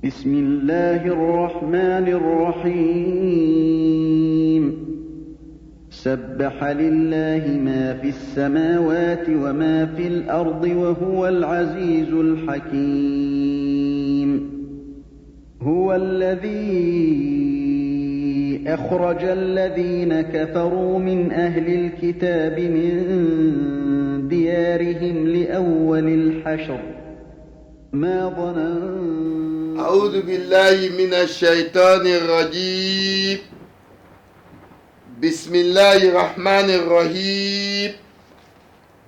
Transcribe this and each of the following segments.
بسم الله الرحمن الرحيم سبح لله ما في السماوات وما في الأرض وهو العزيز الحكيم هو الذي أخرج الذين كفروا من أهل الكتاب من ديارهم لأول الحشر ما ظننتم أعوذ بالله من الشيطان الرجيم بسم الله الرحمن الرحيم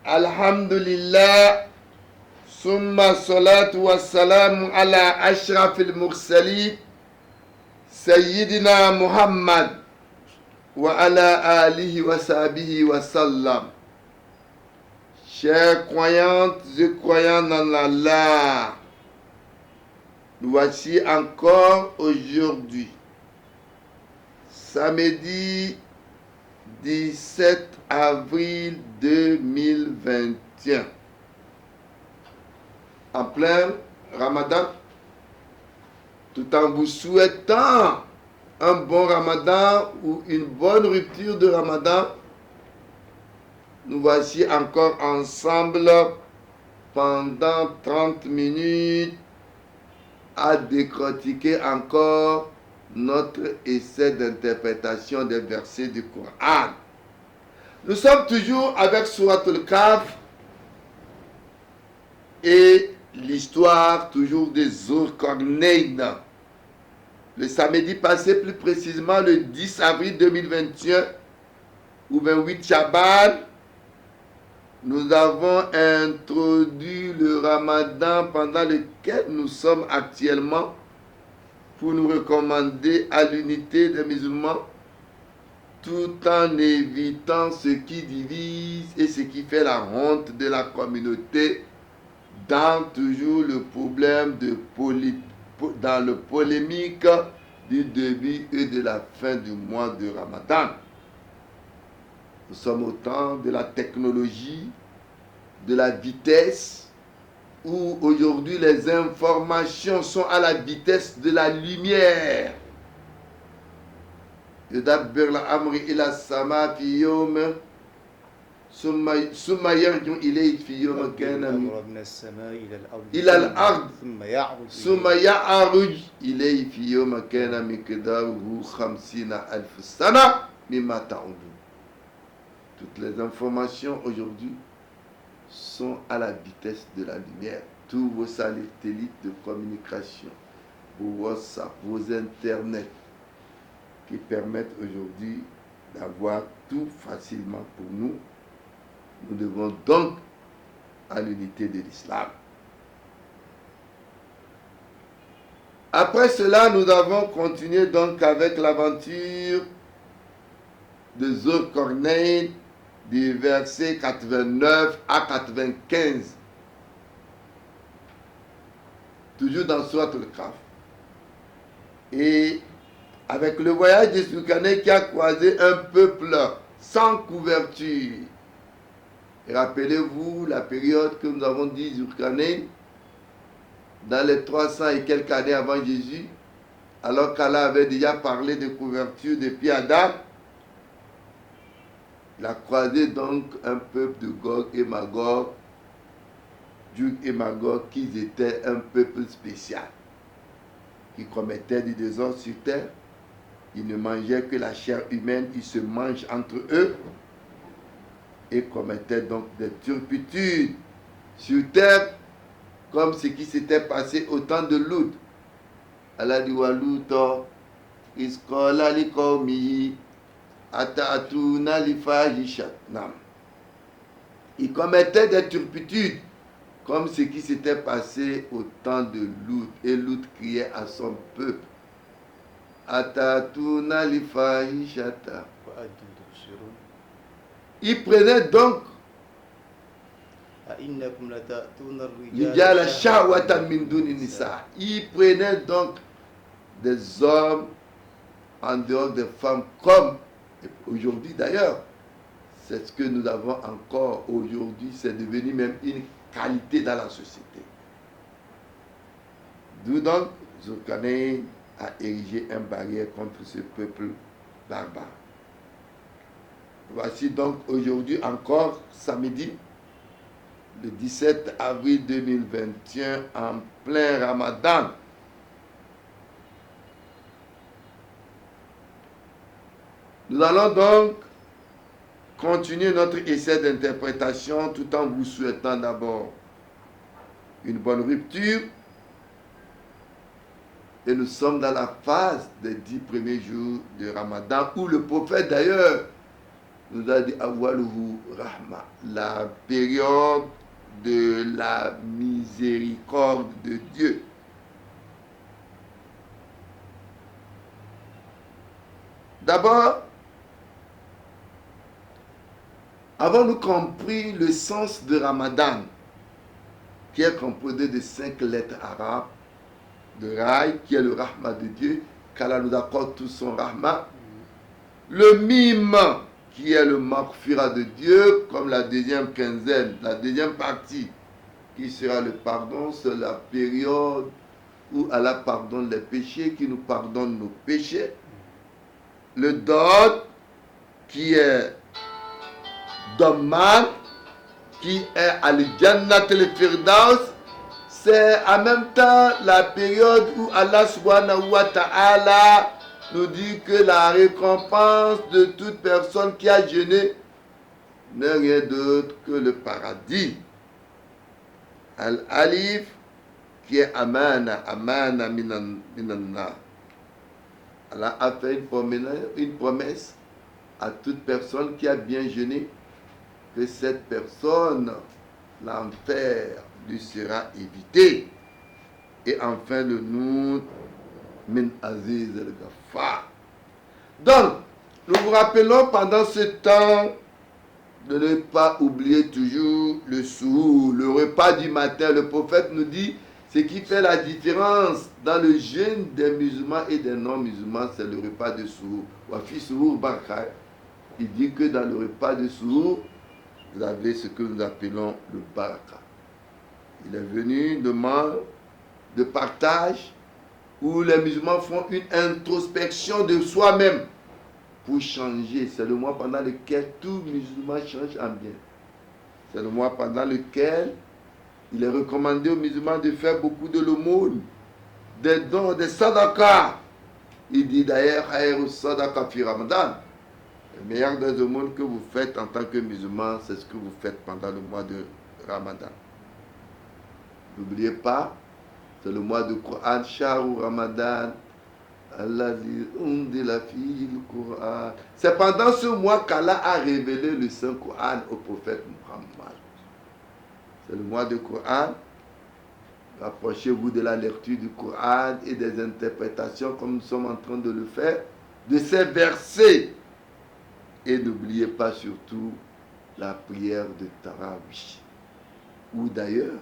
الحمد لله ثم الصلاة والسلام على أشرف المرسلين سيدنا محمد وعلى آله وصحبه وسلم. Chers croyantes et croyants en Allah, nous voici encore aujourd'hui, samedi 17 avril 2021, en plein Ramadan, tout en vous souhaitant un bon Ramadan ou une bonne rupture de Ramadan. Nous voici encore ensemble pendant 30 minutes à décortiquer encore notre essai d'interprétation des versets du Coran. Nous sommes toujours avec Souratul Kahf et l'histoire toujours des Zulqarnayn. Le samedi passé, plus précisément le 10 avril 2021 ou 28 Shaban, nous avons introduit le Ramadan pendant lequel nous sommes actuellement pour nous recommander à l'unité des musulmans tout en évitant ce qui divise et ce qui fait la honte de la communauté dans toujours le problème dans le polémique du début et de la fin du mois de Ramadan. Nous sommes au temps de la technologie, de la vitesse, où aujourd'hui les informations sont à la vitesse de la lumière. يدبر الأمر إلى السماء في يوم ثم يرجع إليه في يوم كان من السماء إلى الأرض ثم يعرج إليه في يوم كان مقداره 50,000 سنة مما تعودون. Toutes les informations aujourd'hui sont à la vitesse de la lumière. Tous vos satellites de communication, vos WhatsApp, vos Internet, qui permettent aujourd'hui d'avoir tout facilement pour nous. Nous devons donc à l'unité de l'islam. Après cela, nous avons continué donc avec l'aventure de Zulqarnayn, du verset 89 à 95. Toujours dans Souratul Kahf. Et avec le voyage de Zulqarnayn qui a croisé un peuple sans couverture. Et rappelez-vous la période que nous avons dit Zulqarnayn, dans les 300 et quelques années avant Jésus, alors qu'Allah avait déjà parlé de couverture depuis Adam. Il a croisé donc un peuple de Gog et Magog, Gog et Magog, qui étaient un peuple spécial, qui commettaient du désordre sur terre. Ils ne mangeaient que la chair humaine, ils se mangent entre eux et commettaient donc des turpitudes sur terre, comme ce qui s'était passé au temps de Lut. Allah dit wa Lut isqala liqawmihi Atatuna lifahishat. Ils commettaient des turpitudes comme ce qui s'était passé au temps de Lut. Et Lut criait à son peuple Atatuna lifahishata. Ils prenaient donc Rijala shahwatan min duni nisa. Ils prenaient donc des hommes en dehors des femmes comme aujourd'hui d'ailleurs, c'est ce que nous avons encore aujourd'hui, c'est devenu même une qualité dans la société. D'où donc Zulkarnain a érigé une barrière contre ce peuple barbare. Voici donc aujourd'hui encore, samedi, le 17 avril 2021, en plein Ramadan. Nous allons donc continuer notre essai d'interprétation tout en vous souhaitant d'abord une bonne rupture. Et nous sommes dans la phase des 10 premiers jours de Ramadan où le prophète d'ailleurs nous a dit Awwaluhu Rahma, la période de la miséricorde de Dieu. D'abord, avons-nous compris le sens de Ramadan, qui est composé de 5 lettres arabes, de Raï, qui est le Rahma de Dieu, qu'Allah nous accorde tout son Rahma, le Mim, qui est le Maghfira de Dieu, comme la deuxième quinzaine, la deuxième partie, qui sera le pardon, c'est la période où Allah pardonne les péchés, qui nous pardonne nos péchés. Le Dod, qui est Domman, qui est Al-Jannat al-Firdaus, c'est en même temps la période où Allah subhanahu wa ta'ala nous dit que la récompense de toute personne qui a jeûné n'est rien d'autre que le paradis. Al-Alif, qui est Amana, Amana minanna. Allah a fait une promesse à toute personne qui a bien jeûné que cette personne, l'enfer lui sera évité. Et enfin le Noun min Aziz al-Ghaffar. Donc, nous vous rappelons pendant ce temps de ne pas oublier toujours le suhour, le repas du matin. Le prophète nous dit ce qui fait la différence dans le jeûne des musulmans et des non-musulmans, c'est le repas de suhour. Wafi suhour baraka. Il dit que dans le repas de suhour, vous avez ce que nous appelons le baraka. Il est venu de mal, de partage, où les musulmans font une introspection de soi-même pour changer. C'est le mois pendant lequel tout musulman change en bien. C'est le mois pendant lequel il est recommandé aux musulmans de faire beaucoup de l'aumône, des dons, des sadaqas. Il dit d'ailleurs, Khayru sadaqa fi Ramadan. Le meilleur des aumônes que vous faites en tant que musulman, c'est ce que vous faites pendant le mois de Ramadan. N'oubliez pas, c'est le mois de Coran, Shahru Ramadan, c'est pendant ce mois qu'Allah a révélé le Saint-Coran au prophète Muhammad. C'est le mois de Coran. Rapprochez-vous de la lecture du Coran et des interprétations comme nous sommes en train de le faire, de ces versets. Et n'oubliez pas surtout la prière de Tarawih. Ou d'ailleurs,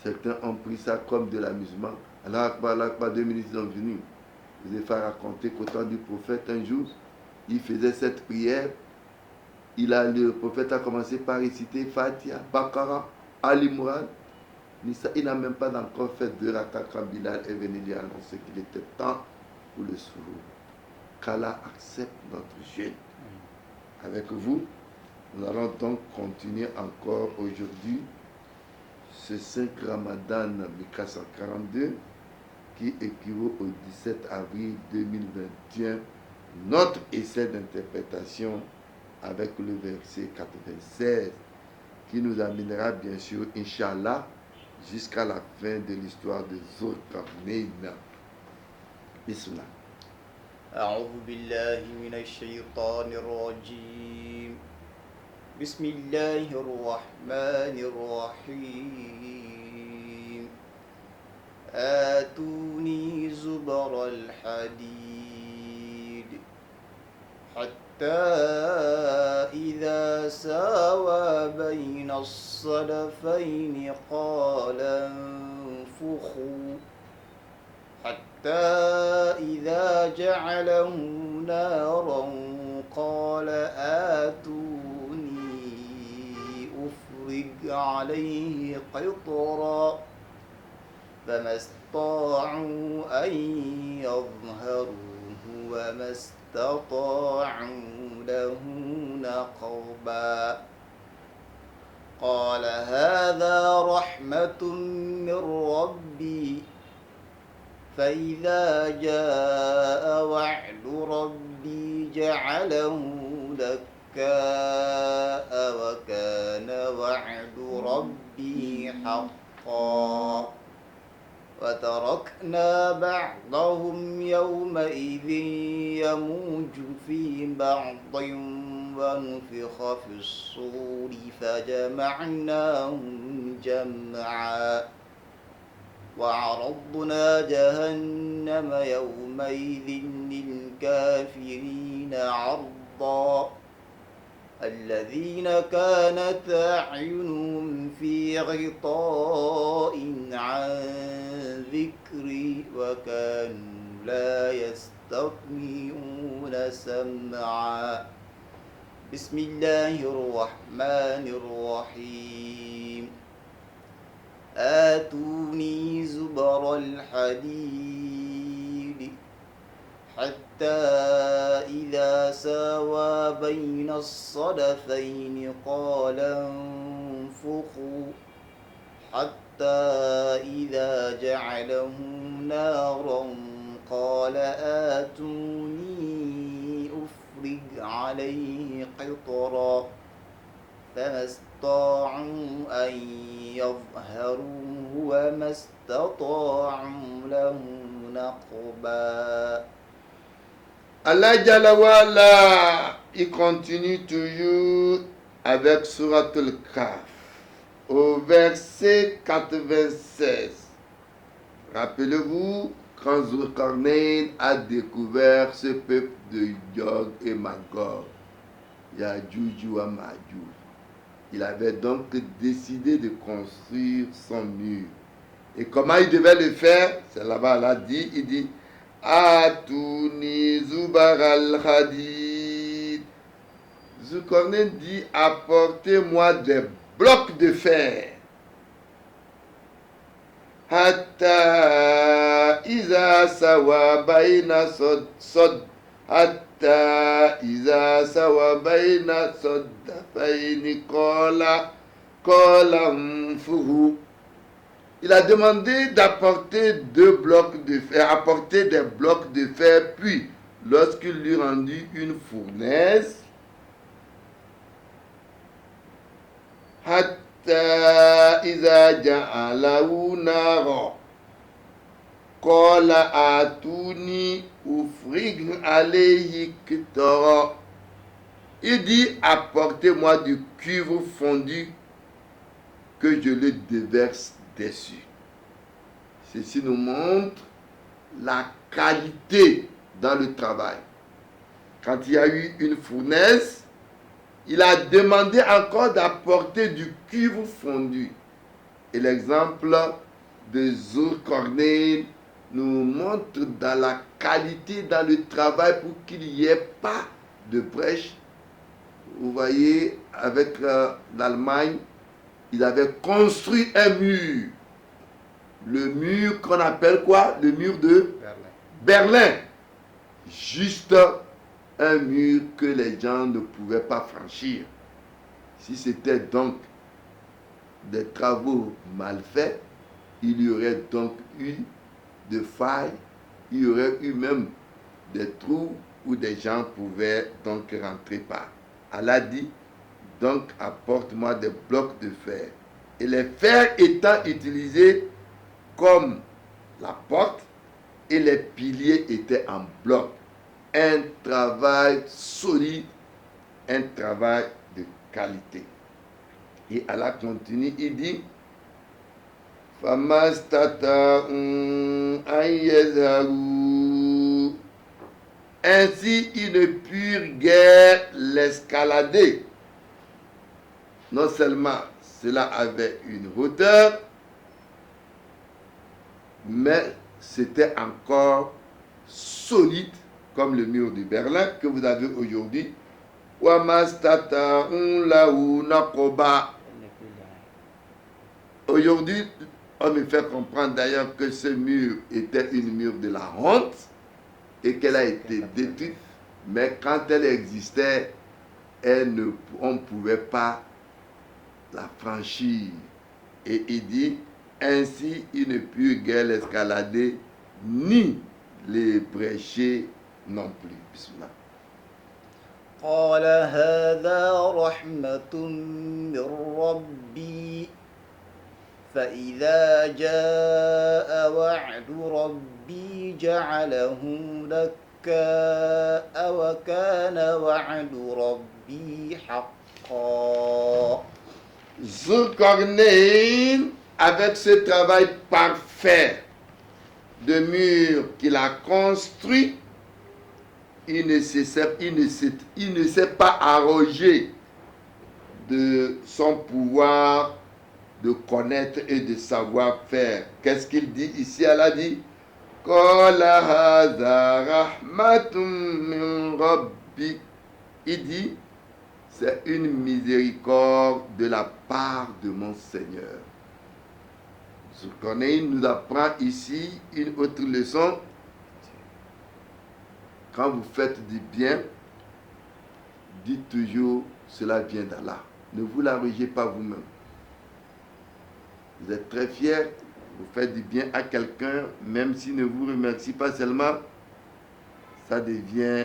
certains ont pris ça comme de l'amusement. Allah Akbar, 2 minutes sont venus. Je vous ai fait raconter qu'au temps du prophète, un jour, il faisait cette prière. Le prophète a commencé par réciter Fatiha, Bakara, Ali Imran. Il n'a même pas encore fait 2 rakas quand Bilal est venu lui annoncer qu'il était temps pour le suhour. Qu'Allah accepte notre jeûne. Avec vous, nous allons donc continuer encore aujourd'hui ce 5 Ramadan 1442 qui équivaut au 17 avril 2021, notre essai d'interprétation avec le verset 96 qui nous amènera bien sûr, Inch'Allah, jusqu'à la fin de l'histoire de Zulkarnain. Bismillah. أعوذ بالله من الشيطان الرجيم بسم الله الرحمن الرحيم آتوني زبر الحديد حتى إذا ساوى بين الصدفين قال انفخوا حتى إذا جعله نارا قال آتوني أفرغ عليه قطرا فما استطاعوا أن يظهروه وما استطاعوا له نقبا قال هذا رحمة من ربي فإذا جاء وعد ربي جعله دكاء وكان وعد ربي حقا وتركنا بعضهم يومئذ يموج في بعض ونفخ في الصور فجمعناهم جمعا وعرضنا جهنم يومئذ للكافرين عرضا الذين كانت أعينهم في غطاء عن ذكري وكانوا لا يستطيعون سمعا بسم الله الرحمن الرحيم آتوني زبر الحديد حتى إذا ساوى بين الصدفين قال انفخوا حتى إذا جعله نارا قال آتوني أفرغ عليه قطرا فما استطاعوا أن يظهروه وما استطاعوا له نقبا. Allah Jalla wa Ala, il continue toujours avec Surat al-Kahf au verset 96. Rappelez-vous quand Zulkarnain a découvert ce peuple de Yog et Magog, Ya'juj wa Ma'juj. Il avait donc décidé de construire son mur. Et comment il devait le faire? C'est là-bas, Allah dit, il dit Atouni Zubar al-Hadid. Zulkarnain dit apportez-moi des blocs de fer. Hatta Iza Sawa Baina Sod Hatta Iza Sawa Baina Soddafaini Kola Mfuhu. Il a demandé d'apporter 2 blocs de fer, apporter des blocs de fer, puis lorsqu'il lui rendit une fournaise, Hatta iza ja'alahu nara qala atuni ufrig alayhi qitara. Il dit apportez-moi du cuivre fondu que je le déverse dessus. Ceci nous montre la qualité dans le travail. Quand il y a eu une fournaise, il a demandé encore d'apporter du cuivre fondu. Et l'exemple de Zulkarnain nous montre dans la qualité dans le travail pour qu'il n'y ait pas de brèche. Vous voyez, avec l'Allemagne, il avait construit un mur. Le mur qu'on appelle quoi? Le mur de Berlin. Juste un mur que les gens ne pouvaient pas franchir. Si c'était donc des travaux mal faits, il y aurait donc eu de failles, il y aurait eu même des trous où des gens pouvaient donc rentrer par. Allah dit, donc apporte-moi des blocs de fer. Et les fers étant utilisés comme la porte et les piliers étaient en bloc. Un travail solide, un travail de qualité. Et Allah continue, il dit ainsi ils ne purent guère l'escalader. Non seulement cela avait une hauteur, mais c'était encore solide comme le mur de Berlin que vous avez aujourd'hui. Aujourd'hui, On me fait comprendre d'ailleurs que ce mur était une mur de la honte et qu'elle a été détruite. Mais quand elle existait, on ne pouvait pas la franchir. Et il dit, ainsi ils ne purent guère l'escalader, ni les brécher non plus. Bismillah. قال هذا رحمة من ربي فإذا جاء وعد ربي جعله دكاء وكان وعد ربي حقا. Zulkarnain, avec ce travail parfait de mur qu'il a construit, il ne s'est pas arrogé de son pouvoir de connaître et de savoir faire. Qu'est-ce qu'il dit ici? Elle a dit il dit, c'est une miséricorde de la part de mon Seigneur. Zulkarnain nous apprend ici une autre leçon. Quand vous faites du bien, dites toujours, cela vient d'Allah. Ne vous l'arrogez pas vous-même. Vous êtes très fiers, vous faites du bien à quelqu'un, même s'il ne vous remercie pas seulement, ça devient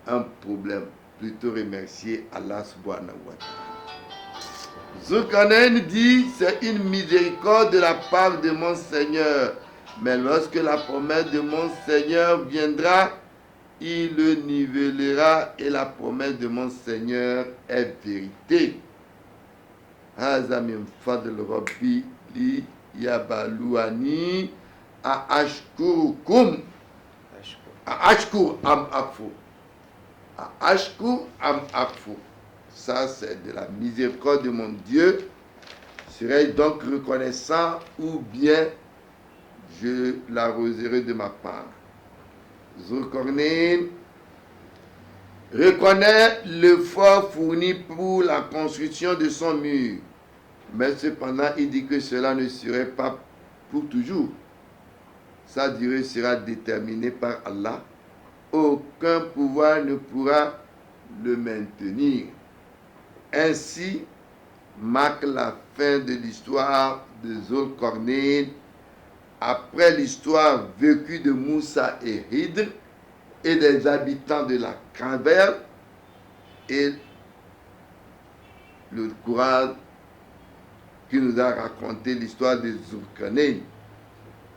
un problème. Plutôt remercier Allah subhanahu wa ta'ala. Zulkarnain dit, c'est une miséricorde de la part de mon Seigneur. Mais lorsque la promesse de mon Seigneur viendra, il le nivellera et la promesse de mon Seigneur est vérité. Haza min fadl rabbi li yabaluani a ashkurukum a ashkur am akfur. A ashkur am akfur. Ça c'est de la miséricorde de mon Dieu. Serais-je donc reconnaissant ou bien je l'arroserai de ma part. Zulkarnain reconnaît l'effort fourni pour la construction de son mur. Mais cependant, il dit que cela ne serait pas pour toujours. Sa durée sera déterminée par Allah. Aucun pouvoir ne pourra le maintenir. Ainsi marque la fin de l'histoire de Zulkarnain. Après l'histoire vécue de Moussa et Hidr et des habitants de la caverne et le Coran qui nous a raconté l'histoire de Zulkarnain.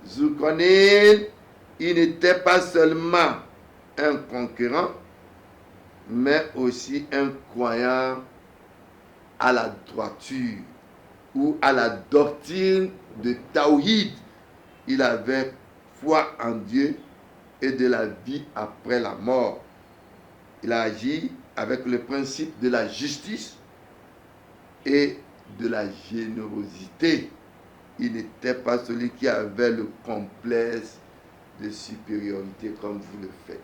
Zulkarnain, il n'était pas seulement un conquérant, mais aussi un croyant à la droiture ou à la doctrine de Tawhid. Il avait foi en Dieu et de la vie après la mort. Il a agi avec le principe de la justice et de la générosité. Il n'était pas celui qui avait le complexe de supériorité comme vous le faites.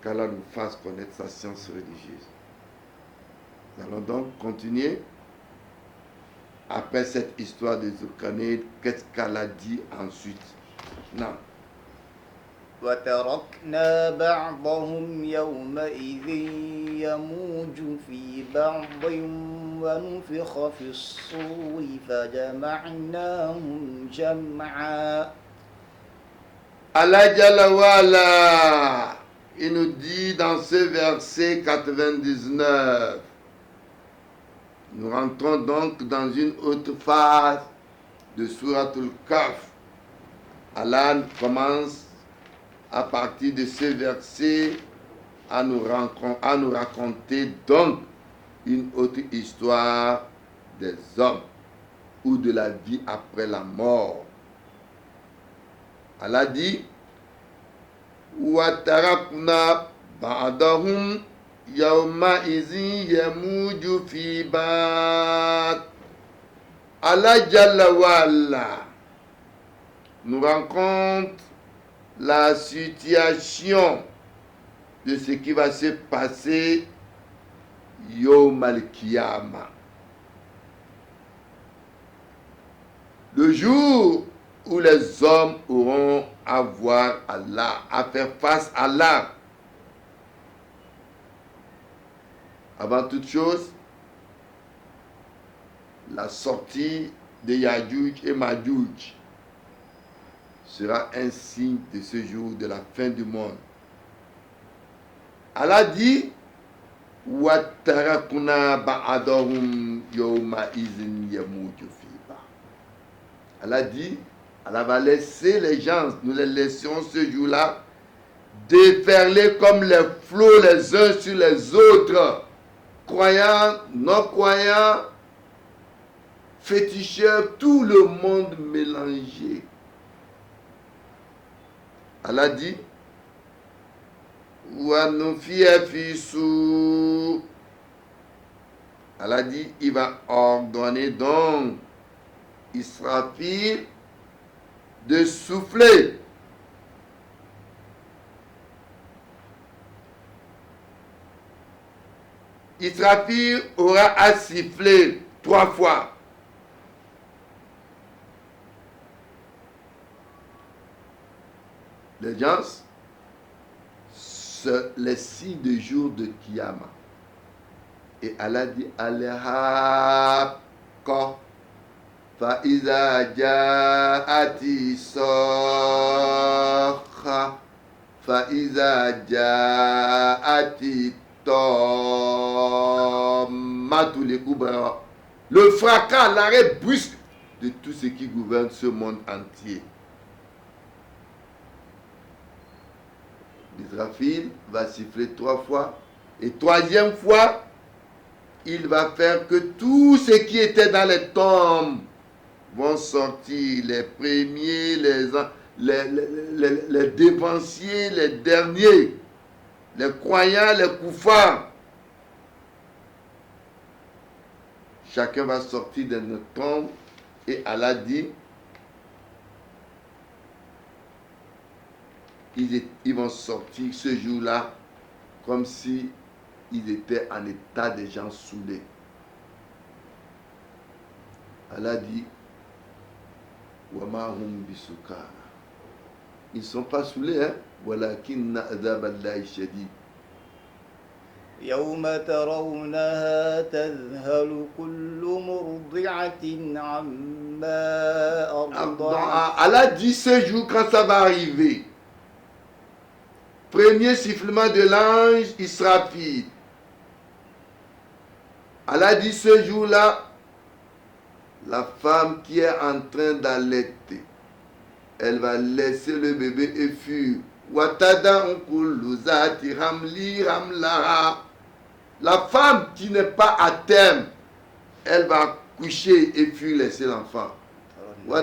Qu'Allah nous fasse connaître sa science religieuse. Nous allons donc continuer. Après cette histoire de Zulkarnain, qu'est-ce qu'Allah dit ensuite? Non. وتركنا بعضهم يومئذ يموج في بعض ونفخ في الصور فجمعناهم جمعا. Allah Jalla wa'ala, il nous dit dans ce verset 99, nous rentrons donc dans une autre phase de Suratul Kahf. Allah commence à partir de ce verset à nous raconter donc une autre histoire des hommes ou de la vie après la mort. Allah dit وَتَرَكْنَا بَعْضَهُمْ يَوْمَئِذٍ يَمُوجُ فِي بَعْضٍ. Allah Jalla wa'ala nous rencontre la situation de ce qui va se passer Yawm al-Qiyamah. Le jour où les hommes auront à voir Allah, à faire face à Allah. Avant toute chose, la sortie de Yajouj et Majouj sera un signe de ce jour de la fin du monde. Allah dit وَتَرَكُنَا بَعْضَهُمْ يَوْمَئِذٍ يَمُوجُ فِي بَعْضٍ. Allah dit, Allah va laisser les gens, nous les laisserons ce jour-là déferler comme les flots les uns sur les autres, croyants, non-croyants, féticheurs, tout le monde mélangé. Allah dit Allah dit, il va ordonner donc Israfil de souffler. Israfil aura à siffler 3 fois. Les gens, les signes de jour de Kiyama. Et Allah dit Al-Haqqa fa-iza ja'ati sakha fa-iza ja'ati tammatul kubra. Le fracas, l'arrêt brusque de tout ce qui gouverne ce monde entier. Israfil va siffler 3 fois. Et 3e fois, il va faire que tout ce qui était dans les tombes vont sortir. Les premiers, les dépensiers, les derniers, les croyants, les koufars. Chacun va sortir de notre tombe. Et Allah dit, ils vont sortir ce jour-là comme si ils étaient en état de gens saoulés. Allah dit Wama hum bisukara. Ils ne sont pas saoulés, hein? Walakinna adhab Allahi shadid. يوم ترونها تذهل كل مرضعة عما أرضعت. Allah dit ce jour quand ça va arriver. Premier sifflement de l'ange Israfil. Allah dit ce jour-là, la femme qui est en train d'allaiter, elle va laisser le bébé et fuir. La femme qui n'est pas à terme, elle va coucher et fuir, laisser l'enfant. Vous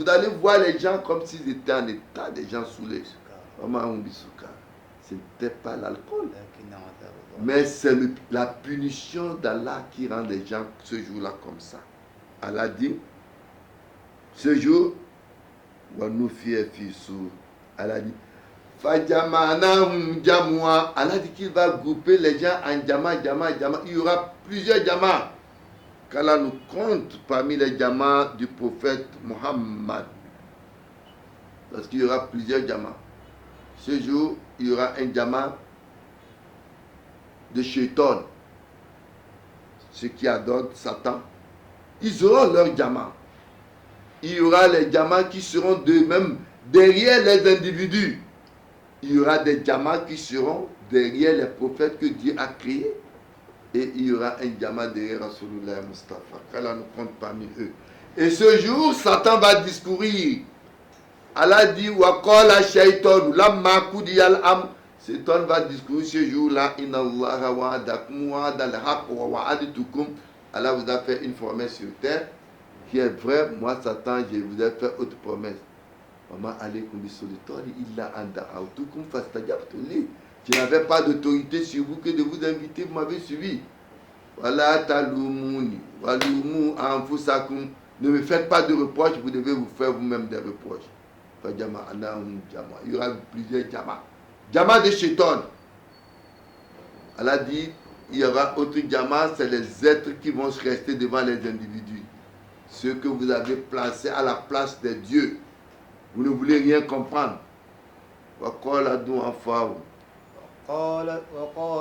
allez voir les gens comme s'ils étaient en état de gens saoulés. Ce n'était pas l'alcool. Mais c'est la punition d'Allah qui rend les gens ce jour-là comme ça. Allah dit, ce jour, Allah dit, Allah dit qu'il va grouper les gens en jama. Il y aura plusieurs jamas. Qu'Allah nous compte parmi les jamas du prophète Muhammad. Parce qu'il y aura plusieurs jamas. Ce jour, il y aura un jama de Shaitan, ceux qui adorent Satan. Ils auront leur jama. Il y aura les jamas qui seront d'eux-mêmes derrière les individus. Il y aura des jamas qui seront derrière les prophètes que Dieu a créés. Et il y aura un jama derrière Rasulullah Mustafa. Qu'Allah nous compte parmi eux. Et ce jour, Satan va discourir. Allah dit Waqala shaytan lamma qudiyal am. Satan va discourir ce jour-là. Inna Allah wa'adakum wa'adal haqq wa wa'adtukum. Allah vous a fait une promesse sur terre qui est vraie. Moi, Satan, je vous ai fait autre promesse. Wama alaykum bisultani illa an da'awtukum fastajabtum li. Je n'avais pas d'autorité sur vous que de vous inviter, vous m'avez suivi. Voilà, talumuni, walumu anfusakum. Ne me faites pas de reproches, vous devez vous faire vous-même des reproches. Il y aura plusieurs jamas. Jamas de Shaitan. Allah dit, il y aura autre jamas, c'est les êtres qui vont se rester devant les individus. ce que vous avez placé à la place des dieux. Vous ne voulez rien comprendre. وقال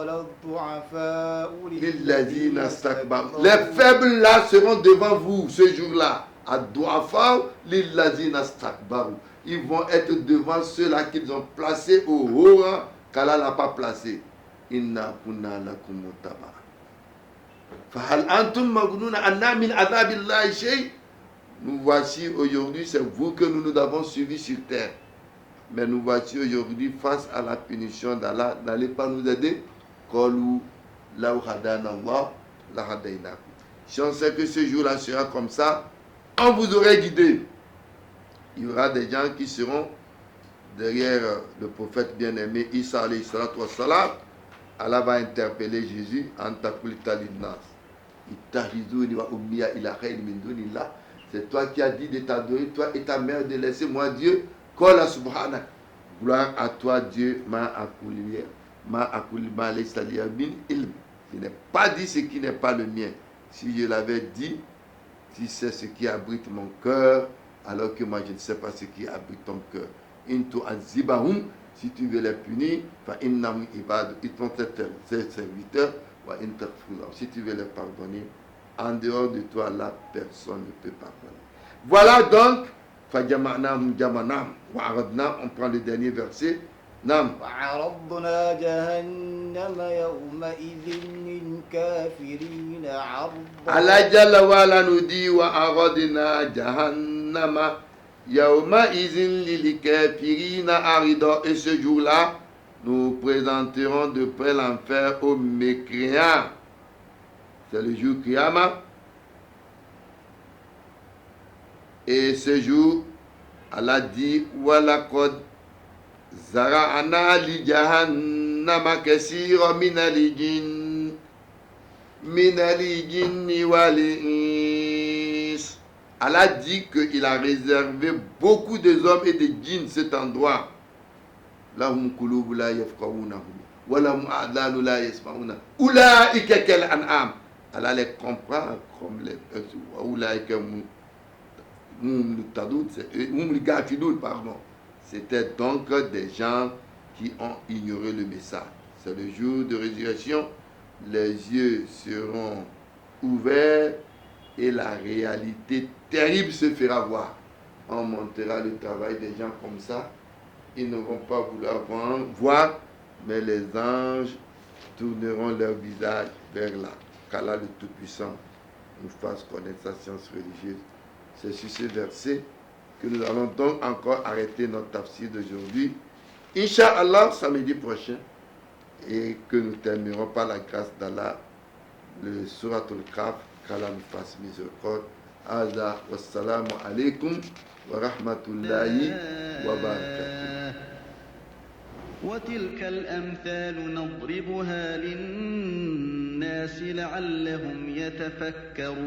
الضعفاء للذين استكبروا. Les faibles là seront devant vous ce jour-là. الضعفاء للذين استكبروا. Ils vont être devant ceux-là qu'ils ont placés au haut rang qu'Allah n'a pas placé. Inna kunna lakum muttaba. Fahal antum maghnuna anna min adhabillahi shay. Nous voici aujourd'hui, c'est vous que nous avons suivis sur terre. Mais nous voici aujourd'hui face à la punition d'Allah. N'allez pas nous aider. Qalu law hadana Allah la hadaynakum. Si on sait que ce jour-là sera comme ça, on vous aurait guidé. Il y aura des gens qui seront derrière le prophète bien-aimé Isa alayhi salatu wa salam. Allah va interpeller Jésus en taqulita linnas. Ittahizuni wa ummiya ila khayr min dunillah. C'est toi qui as dit de t'adorer, toi et ta mère, de laisser moi Dieu. Kola subhanak. Gloire à toi Dieu, ma akuliya, ma akulima laysa bin ilm. Je n'ai pas dit ce qui n'est pas le mien. Si je l'avais dit, si c'est ce qui abrite mon cœur, alors que moi je ne sais pas ce qui abrite ton cœur. Intu azibahum, si tu veux les punir, fa innahum ibad, ils vont être tes serviteurs, wa interfula. Si tu veux les pardonner, en dehors de toi, là, personne ne peut pardonner. Voilà donc, fa jamanam jamanam, wa aradna, on prend le dernier verset. Nam. وعرضنا جهنم يومئذ للكافرين عرضا. Allah Jalla wa ala nous dit wa aradna jahannama yawma izin lil kafirina arida. Et ce jour-là, nous présenterons de près l'enfer aux mécréants. C'est le jour Qiyamah. Et ce jour, Allah dit walaqad zara'ana li jahannama kaseera minal jinni wal ins. Allah dit qu'il a réservé beaucoup de hommes et de djinns cet endroit. Lahum qulubun la yafqahuna wa lahum a'dhanu la yasma'una. Ulaika kal an'am. Allah les comprend comme les ulaika pardon. C'était donc des gens qui ont ignoré le message. C'est le jour de résurrection. Les yeux seront ouverts et la réalité terrible se fera voir. On montrera le travail des gens comme ça. Ils ne vont pas vouloir voir, mais les anges tourneront leur visage vers là. Qu'Allah le Tout-Puissant nous fasse connaître sa science religieuse. C'est sur ce verset que nous allons donc encore arrêter notre tafsir d'aujourd'hui. Inch'Allah, samedi prochain, et que nous terminerons par la grâce d'Allah, le Suratul Kahf, qu'Allah nous fasse miséricorde. Aza wassalamu alaikum wa rahmatullahi wa barakatuh. وتلك الأمثال نضربها للناس لعلهم يتفكرون